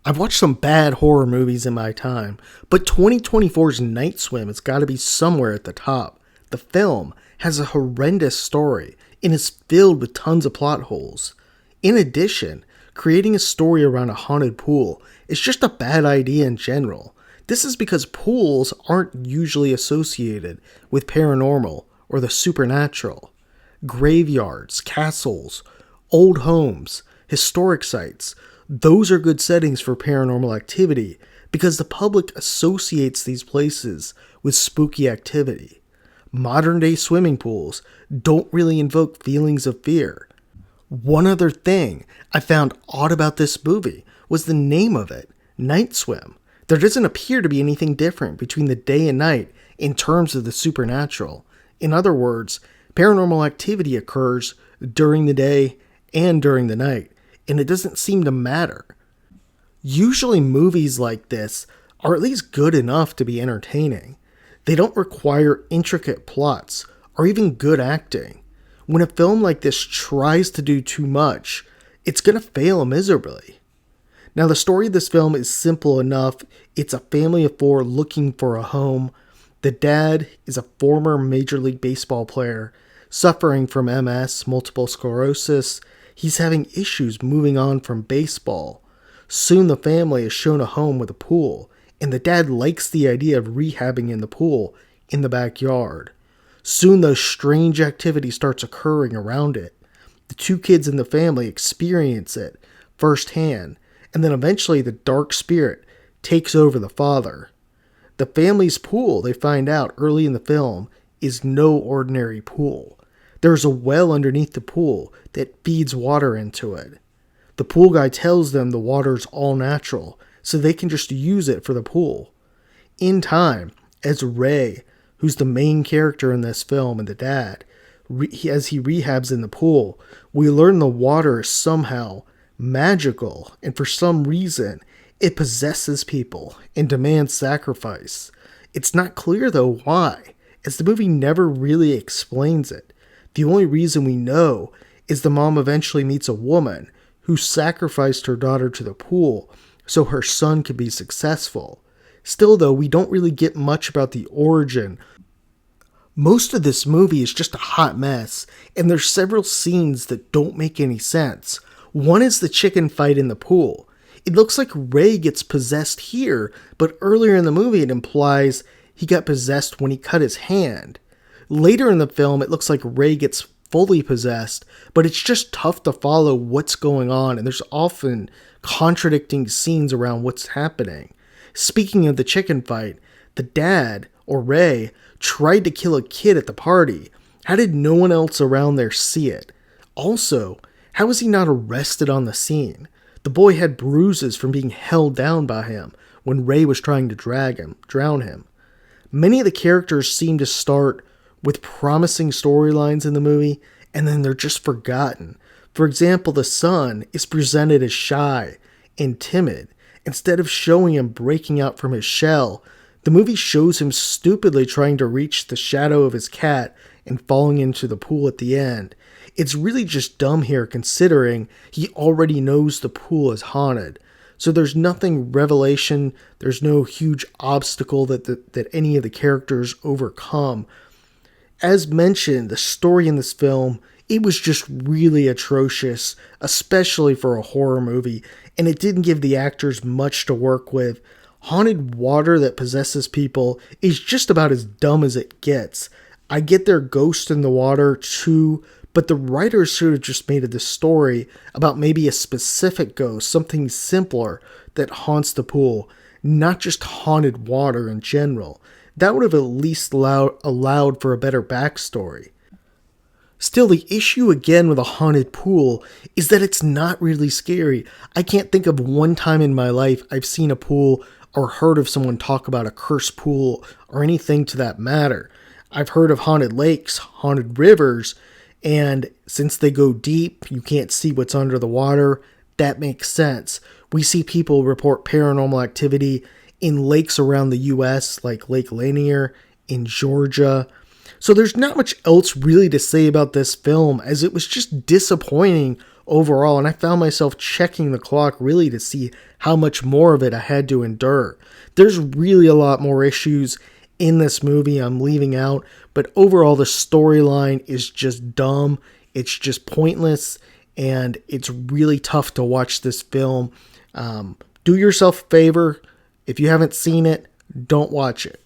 I've watched some bad horror movies in my time, but 2024's Night Swim has got to be somewhere at the top. The film has a horrendous story and is filled with tons of plot holes. In addition, creating a story around a haunted pool is just a bad idea in general. This is because pools aren't usually associated with paranormal or the supernatural. Graveyards, castles, old homes, historic sites, those are good settings for paranormal activity because the public associates these places with spooky activity. Modern day swimming pools don't really invoke feelings of fear. One other thing I found odd about this movie was the name of it, Night Swim. There doesn't appear to be anything different between the day and night in terms of the supernatural. In other words, paranormal activity occurs during the day and during the night, and it doesn't seem to matter. Usually movies like this are at least good enough to be entertaining. They don't require intricate plots or even good acting. When a film like this tries to do too much, it's going to fail miserably. Now, the story of this film is simple enough. It's a family of four looking for a home. The dad is a former Major League Baseball player suffering from MS, multiple sclerosis. He's having issues moving on from baseball. Soon the family is shown a home with a pool, and the dad likes the idea of rehabbing in the pool in the backyard. Soon those strange activity starts occurring around it. The two kids in the family experience it firsthand, and then eventually the dark spirit takes over the father. The family's pool, they find out early in the film, is no ordinary pool. There's a well underneath the pool that feeds water into it. The pool guy tells them the water's all natural, so they can just use it for the pool. In time, as Ray, who's the main character in this film and the dad, as he rehabs in the pool, we learn the water is somehow magical, and for some reason, it possesses people and demands sacrifice. It's not clear though why, as the movie never really explains it. The only reason we know is the mom eventually meets a woman who sacrificed her daughter to the pool so her son could be successful. Still though, we don't really get much about the origin. Most of this movie is just a hot mess, and there's several scenes that don't make any sense. One is the chicken fight in the pool. It looks like Ray gets possessed here, but earlier in the movie it implies he got possessed when he cut his hand. Later in the film, it looks like Ray gets fully possessed, but it's just tough to follow what's going on, and there's often contradicting scenes around what's happening. Speaking of the chicken fight, the dad, or Ray, tried to kill a kid at the party. How did no one else around there see it? Also, how was he not arrested on the scene? The boy had bruises from being held down by him when Ray was trying to drown him. Many of the characters seem to start with promising storylines in the movie, and then they're just forgotten. For example, the son is presented as shy and timid. Instead of showing him breaking out from his shell, the movie shows him stupidly trying to reach the shadow of his cat and falling into the pool at the end. It's really just dumb here considering he already knows the pool is haunted. So there's nothing revelation, there's no huge obstacle that any of the characters overcome. As mentioned, the story in this film, it was just really atrocious, especially for a horror movie, and it didn't give the actors much to work with. Haunted water that possesses people is just about as dumb as it gets. I get their ghost in the water too, but the writers should have just made this story about maybe a specific ghost, something simpler that haunts the pool, not just haunted water in general. That would have at least allowed for a better backstory. Still, the issue again with a haunted pool is that it's not really scary. I can't think of one time in my life I've seen a pool or heard of someone talk about a cursed pool or anything to that matter. I've heard of haunted lakes, haunted rivers, and since they go deep, you can't see what's under the water. That makes sense. We see people report paranormal activity in lakes around the US, like Lake Lanier in Georgia. So there's not much else really to say about this film, as it was just disappointing overall, and I found myself checking the clock really to see how much more of it I had to endure. There's really a lot more issues in this movie I'm leaving out, but overall the storyline is just dumb. It's just pointless, and it's really tough to watch this film. Do yourself a favor. If you haven't seen it, don't watch it.